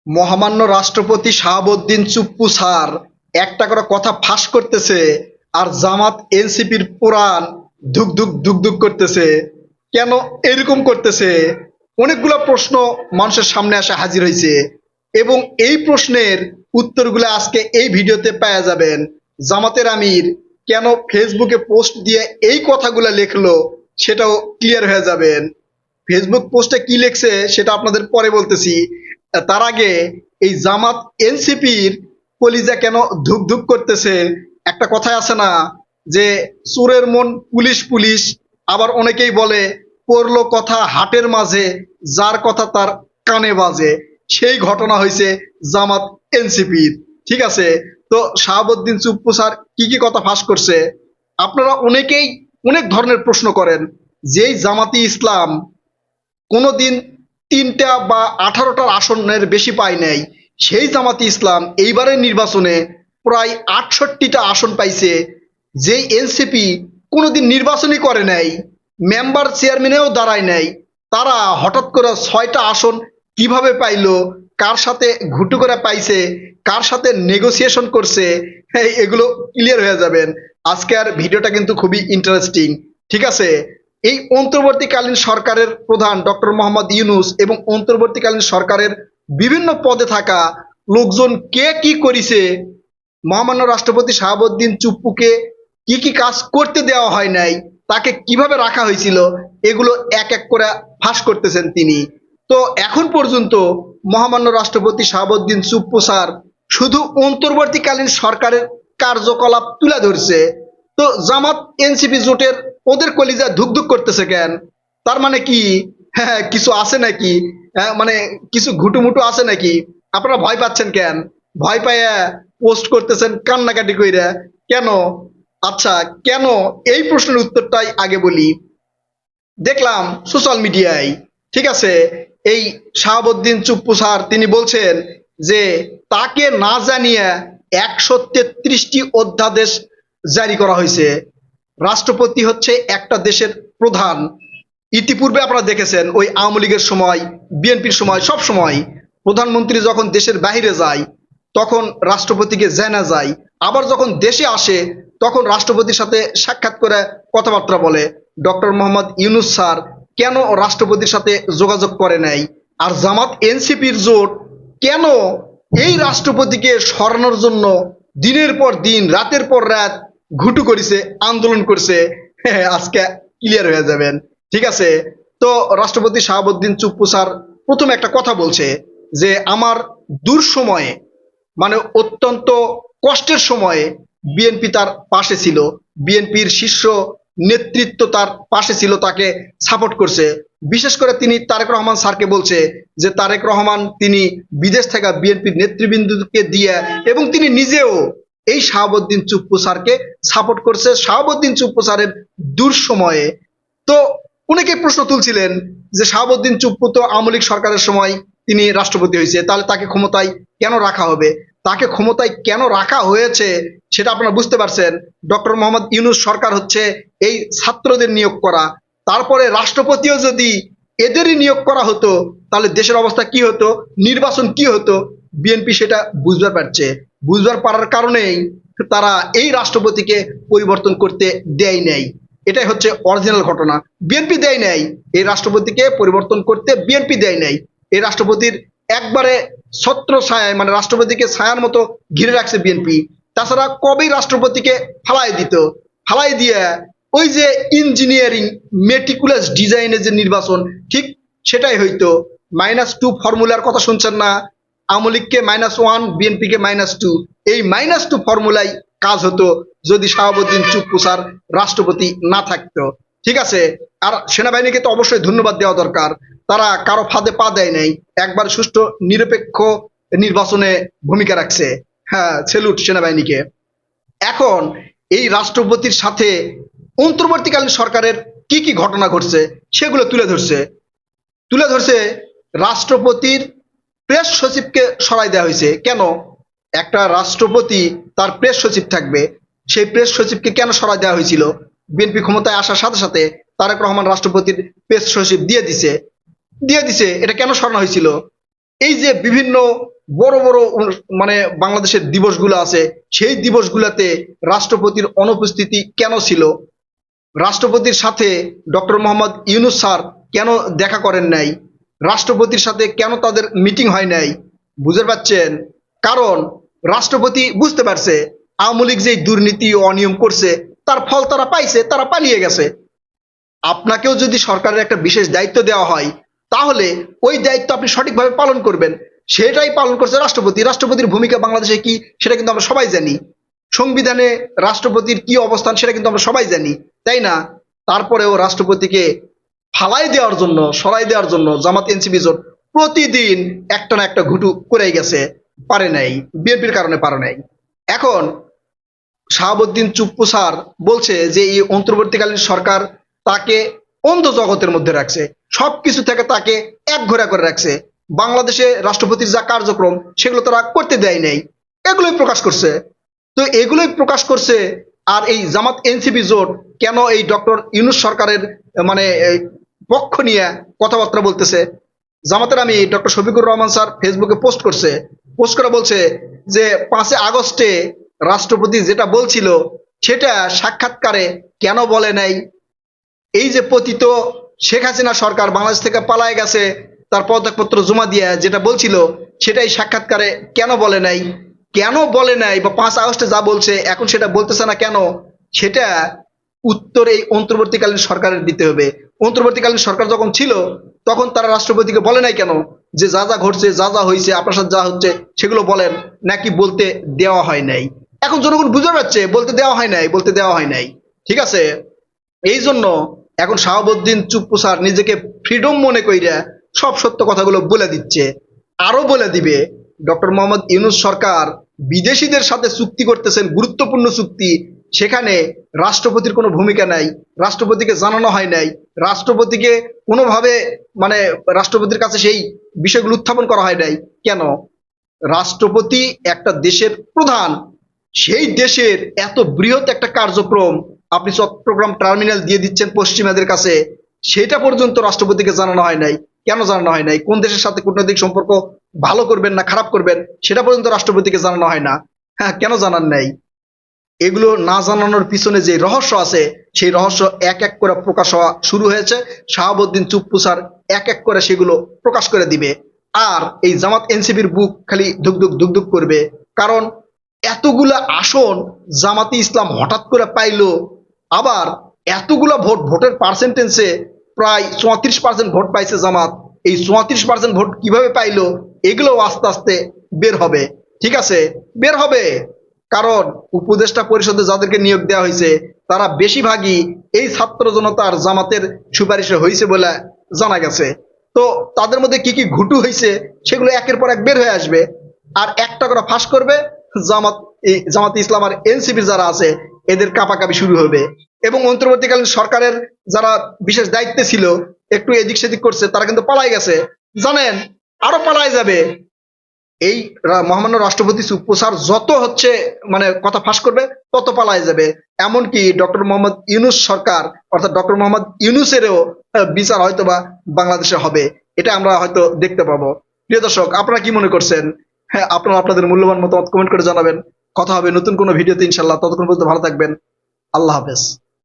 মহামান্য রাষ্ট্রপতি শাহাবুদ্দিন চুপ্পু স্যার একটা করে কথা ফাঁস করতেছে, আর জামাত এনসিপির পুরাণ ধুক ধুক ধুক ধুক করতেছে। কেন এরকম করতেছে? অনেকগুলো প্রশ্ন মানুষের সামনে আসে হাজির হয়েছে, এবং এই প্রশ্নের উত্তরগুলো আজকে এই ভিডিওতে পাওয়া যাবেন। জামাতের আমির কেন ফেসবুকে পোস্ট দিয়ে এই কথাগুলো লিখলো সেটাও ক্লিয়ার হয়ে যাবেন। ফেসবুক পোস্টে কি লিখছে সেটা আপনাদের পরে বলতেছি। তার আগে এই জামাত এনসিপির কলিজা কেন ধুক ধুক করতেছে? একটা কথাই আছে না যে চোরের মন পুলিশ পুলিশ। আবার অনেকেই বলে পড়লো কথা হাটের মাঝে, যার কথা তার কানে বাজে। সেই ঘটনা হয়েছে জামাত এনসিপির। ঠিক আছে, তো শাহাবুদ্দিন চুপ্পু স্যার কি কি কথা ফাঁস করছে? আপনারা অনেকেই অনেক ধরনের প্রশ্ন করেন। যেই জামাতি ইসলাম কোনোদিন ৩টা বা ১৮টার আসনের বেশি পায় নাই, সেই জামাতি ইসলাম এইবারের নির্বাচনে প্রায় ৬৮টা আসন পাইছে। যেই এনসিপি কোনোদিন নির্বাচনই করে নাই, মেম্বার চেয়ারম্যানেও দাঁড়ায় নাই, তারা হঠাৎ করে ৬টা আসন কিভাবে পাইলো, কার সাথে ঘুটু করে পাইছে, কার সাথে নেগোসিয়েশন করছে, এগুলো ক্লিয়ার হয়ে যাবেন। আজকের ভিডিওটা কিন্তু খুবই ইন্টারেস্টিং। ঠিক আছে, এই অন্তর্বর্তীকালীন সরকারের প্রধান ডক্টর মোহাম্মদ ইউনূস এবং অন্তর্বর্তীকালীন সরকারের বিভিন্ন পদে থাকা লোকজন কে কি করেছে, মহামান্য রাষ্ট্রপতি শাহাবুদ্দিন চুপ্পুকে কি কি কাজ করতে দেওয়া হয় নাই, তাকে কিভাবে রাখা হয়েছিল, এগুলো এক এক করে ফাঁস করতেছেন তিনি। তো এখন পর্যন্ত মহামান্য রাষ্ট্রপতি শাহাবুদ্দিন চুপ্পু স্যার শুধু অন্তর্বর্তীকালীন সরকারের কার্যকলাপ তুলে ধরছে। তো জামাত এনসিপি জোটের ওদের কলিজা ধুকধুক করতেছে কেন? তার মানে কি, হ্যাঁ কিছু আছে নাকি? মানে কিছু ঘুটুমুটু আছে নাকি? আপনারা ভয় পাচ্ছেন কেন? ভয় পাইয়া পোস্ট করতেছেন কান্নাকাটি কইরা কেন? আচ্ছা, কেন? এই প্রশ্নের উত্তরটাই আগে বলি। দেখলাম সোশ্যাল মিডিয়ায়, ঠিক আছে, এই শাহাবুদ্দিন চুপ্পু স্যার তিনি বলছেন যে তাকে না জানিয়ে ১৩৩টি অধ্যাদেশ জারি করা হয়েছে। রাষ্ট্রপতি হচ্ছে একটা দেশের প্রধান। ইতিপূর্বে আপনারা দেখেছেন ওই আওয়ামী লীগের সময়, বিএনপির সময়, সব সময় প্রধানমন্ত্রী যখন দেশের বাইরে যায় তখন রাষ্ট্রপতিকে জানা যায়, আবার যখন দেশে আসে তখন রাষ্ট্রপতির সাথে সাক্ষাৎ করে কথাবার্তা বলে। ডক্টর মোহাম্মদ ইউনূস স্যার কেন রাষ্ট্রপতির সাথে যোগাযোগ করে নাই? আর জামাত এনসিপির জোট কেন এই রাষ্ট্রপতিকে সরানোর জন্য দিনের পর দিন রাতের পর রাত ঘুটু করেছে, আন্দোলন করছে? আজকে ক্লিয়ার হয়ে যাবেন। ঠিক আছে, তো রাষ্ট্রপতি শাহাবুদ্দিন চুপ্পু স্যার প্রথমে একটা কথা বলছে যে আমার দুঃসময়ে, মানে অত্যন্ত কষ্টের সময়ে বিএনপি তার পাশে ছিল, বিএনপির শীর্ষ নেতৃত্ব তার পাশে ছিল, তাকে সাপোর্ট করছে। বিশেষ করে তিনি তারেক রহমান স্যারকে বলছে যে তারেক রহমান তিনি বিদেশ থেকে বিএনপির নেতৃবৃন্দকে দিয়ে এবং তিনি নিজেও এই শাহাবুদ্দিন চুপ্পু স্যারকে সাপোর্ট করছে শাহাবুদ্দিন চুপ্পু স্যারের দুঃসময়ে। তো অনেকে প্রশ্ন তুলছিলেন যে শাহাবুদ্দিন চুপ্পু তো আওয়ামী লীগ সরকারের সময় তিনি রাষ্ট্রপতি হয়েছে, তাহলে তাকে ক্ষমতায় কেন রাখা হবে? তাকে ক্ষমতায় কেন রাখা হয়েছে সেটা আপনারা বুঝতে পারছেন। ডক্টর মোহাম্মদ ইউনূস সরকার হচ্ছে এই ছাত্রদের নিয়োগ করা, তারপরে রাষ্ট্রপতিও যদি এদেরই নিয়োগ করা হতো তাহলে দেশের অবস্থা কি হতো, নির্বাচন কি হতো? বিএনপি সেটা বুঝতে পারছে, বুঝবার পারার কারণেই তারা এই রাষ্ট্রপতিকে পরিবর্তন করতে দেয় নাই। এটাই হচ্ছে অরিজিনাল ঘটনা। বিএনপি দেয় নাই এই রাষ্ট্রপতিকে পরিবর্তন করতে, বিএনপি দেয় নাই। এই রাষ্ট্রপতির একবারে ছত্র ছায়, মানে রাষ্ট্রপতিকে ছায়ার মতো ঘিরে রাখছে বিএনপি। তাছাড়া কবেই রাষ্ট্রপতিকে ফালাই দিত, ফালাই দিয়ে ওই যে ইঞ্জিনিয়ারিং মেটিকুলাস ডিজাইনের যে নির্বাচন, ঠিক সেটাই হইতো। -2 ফর্মুলার কথা শুনছেন না? আওয়ামী লীগকে -1, বিএনপিকে -2, এই -2 ফর্মুলাই কাজ হতো যদি শাহাবুদ্দিন চুপ্পু স্যার রাষ্ট্রপতি না থাকতো। ঠিক আছে, আর সেনাবাহিনীকে তো অবশ্যই ধন্যবাদ দেওয়া দরকার। তারা কারো ফাঁদে পা দেয় নাই, একবার সুষ্ঠু নিরপেক্ষ নির্বাচনে ভূমিকা রাখছে। হ্যাঁ, সেলুট সেনাবাহিনীকে। এখন এই রাষ্ট্রপতির সাথে অন্তর্বর্তীকালীন সরকারের কি কি ঘটনা ঘটছে সেগুলো তুলে ধরছে। রাষ্ট্রপতির প্রেস সচিবকে সরাই দেওয়া হয়েছে কেন? একটা রাষ্ট্রপতি তার প্রেস সচিব থাকবে, সেই প্রেস সচিবকে কেন সরাই দেওয়া হয়েছিল? বিএনপি ক্ষমতায় আসার সাথে সাথে তারেক রহমান রাষ্ট্রপতির প্রেস সচিব দিয়ে দিছে। এটা কেন সরানো হয়েছিল? এই যে বিভিন্ন বড় বড় মানে বাংলাদেশের দিবসগুলো আছে, সেই দিবসগুলোতে রাষ্ট্রপতির অনুপস্থিতি কেন ছিল? রাষ্ট্রপতির সাথে ডক্টর মোহাম্মদ ইউনূস স্যার কেন দেখা করেন নাই? রাষ্ট্রপতির সাথে কেন তাদের মিটিং হয় নাই? বুঝতে পারছেন? কারণ রাষ্ট্রপতি বুঝতে পারছে আওয়ামী লীগ যে দুর্নীতি ও অনিয়ম করছে তার ফল তারা পাইছে, তারা পালিয়ে গেছে। আপনাকেও যদি সরকারের একটা বিশেষ দায়িত্ব দেওয়া হয়, তাহলে ওই দায়িত্ব আপনি সঠিকভাবে পালন করবেন। সেটাই পালন করছে রাষ্ট্রপতি। রাষ্ট্রপতির ভূমিকা বাংলাদেশে কি সেটা কিন্তু আমরা সবাই জানি। সংবিধানে রাষ্ট্রপতির কি অবস্থান সেটা কিন্তু আমরা সবাই জানি, তাই না? তারপরেও রাষ্ট্রপতিকে ফালাই দেওয়ার জন্য, সরাই দেওয়ার জন্য জামাত এনসিপি জোট প্রতিদিন একটা না একটা ঘুটু করেই গেছে, পারে নাই, বিএনপির কারণে পারে নাই। এখন শাহাবুদ্দিন চুপ্পু স্যার বলছে যে এই অন্তর্বর্তীকালীন সরকার তাকে অন্ধ জগতের মধ্যে রাখছে, সবকিছু থেকে তাকে একঘরে করে রাখছে। বাংলাদেশে রাষ্ট্রপতির যা কার্যক্রম সেগুলো তারা করতে দেয় নাই, এগুলোই প্রকাশ করছে। তো এগুলোই প্রকাশ করছে। আর এই জামাত এনসিপি জোট কেন এই ডক্টর ইউনূস সরকারের মানে পক্ষ নিয়ে কথাবার্তা বলতেছে? জামাতের আমি ডক্টর শফিকুর রহমান স্যার ফেসবুকে পোস্ট করছে, পোস্ট করে বলছে যে 5 আগস্টে রাষ্ট্রপতি যেটা বলছিল সেটা সাক্ষাৎকারে কেন বলে নাই? এই যে পতিত শেখ হাসিনা সরকার বাংলাদেশ থেকে পালায় গেছে, তার পদত্যাগপত্র জমা দিয়ে যেটা বলছিল সেটাই সাক্ষাৎকারে কেন বলে নাই? কেন বলে নাই বা 5 আগস্টে যা বলছে এখন সেটা বলতেছে না কেন? সেটা উত্তর এই অন্তর্বর্তীকালীন সরকারের দিতে হবে। অন্তর্বর্তীকালীন সরকার যখন ছিল তখন তারা রাষ্ট্রপতিকে বলে নাই কেন যে যা যা ঘটছে, যা যা হয়েছে, আপনার সাথে যা হচ্ছে সেগুলো বলেন, নাকি বলতে দেওয়া হয় নাই? এখন জনগণ বুঝতে পারছে বলতে দেওয়া হয় নাই, বলতে দেওয়া হয় নাই। ঠিক আছে, এই জন্য এখন শাহাবুদ্দিন চুপ্পু স্যার নিজেকে ফ্রিডম মনে কইরা সব সত্য কথাগুলো বলে দিচ্ছে। আরো বলে দিবে ডক্টর মোহাম্মদ ইউনূস সরকার বিদেশিদের সাথে চুক্তি করতেছেন, গুরুত্বপূর্ণ চুক্তি, সেখানে রাষ্ট্রপতির কোনো ভূমিকা নাই, রাষ্ট্রপতিকে জানানো হয় নাই, রাষ্ট্রপতিকে কোনোভাবে মানে রাষ্ট্রপতির কাছে সেই বিষয়গুলো উত্থাপন করা হয় নাই। কেন? রাষ্ট্রপতি একটা দেশের প্রধান, সেই দেশের এত বৃহৎ একটা কার্যক্রম আপনি চট্টগ্রাম টার্মিনাল দিয়ে দিচ্ছেন পশ্চিমাদের কাছে, সেটা পর্যন্ত রাষ্ট্রপতিকে জানানো হয় নাই। কেন জানানো হয় নাই? কোন দেশের সাথে কূটনৈতিক সম্পর্ক ভালো করবেন না খারাপ করবেন সেটা পর্যন্ত রাষ্ট্রপতিকে জানানো হয় না। হ্যাঁ, কেন জানান নাই? এগুলো না জানানোর পিছনে যে রহস্য আছে সেই রহস্য এক এক করে প্রকাশ হওয়া শুরু হয়েছে। শাহাবুদ্দিন চুপ্পু স্যার এক এক করে সেগুলো প্রকাশ করে দিবে। আর এই জামাত এনসিপির বুক খালি ধুকধুক ধুকধুক করবে। কারণ এতগুলা আসন জামাতি ইসলাম হঠাৎ করে পাইলো, আবার এতগুলা ভোট, ভোটের পার্সেন্টেজে প্রায় 34% ভোট পাইছে জামাত। এই 34% ভোট কিভাবে পাইলো এগুলো আস্তে আস্তে বের হবে। ঠিক আছে, বের হবে। কারণ উপদেষ্টা পরিষদে যাদেরকে নিয়োগ দেওয়া হয়েছে তারা বেশিরভাগই এই ছাত্র জনতার জামাতের সুপারিশে হয়েছে বলে জানা গেছে। তো তাদের মধ্যে কি কি ঘুটু হয়েছে সেগুলো একের পর এক বের হয়ে আসবে। আর একটা করে ফাঁস করবে জামাত, এই জামাত ইসলাম আর এনসিপি যারা আছে এদের কাপাকাপি শুরু হবে। এবং অন্তর্বর্তীকালীন সরকারের যারা বিশেষ দায়িত্বে ছিল একটু এদিক সেদিক করছে তারা কিন্তু পালাই গেছে, জানেন, আরো পালাই যাবে। এই মহামান্য রাষ্ট্রপতি চুপ্পু স্যার যত হচ্ছে মানে কথা ফাঁস করবে তত পালায় যাবে। এমনকি ডক্টর মোহাম্মদ ইউনূস সরকার অর্থাৎ ডক্টর মোহাম্মদ ইউনূসেরও বিচার হয়তো বা বাংলাদেশে হবে, এটা আমরা হয়তো দেখতে পাবো। প্রিয় দর্শক, আপনারা কি মনে করছেন? হ্যাঁ, আপনারা আপনাদের মূল্যবান মতামত কমেন্ট করে জানাবেন। কথা হবে নতুন কোনো ভিডিওতে ইনশাল্লাহ। ততক্ষণ পর্যন্ত ভালো থাকবেন। আল্লাহ হাফেজ।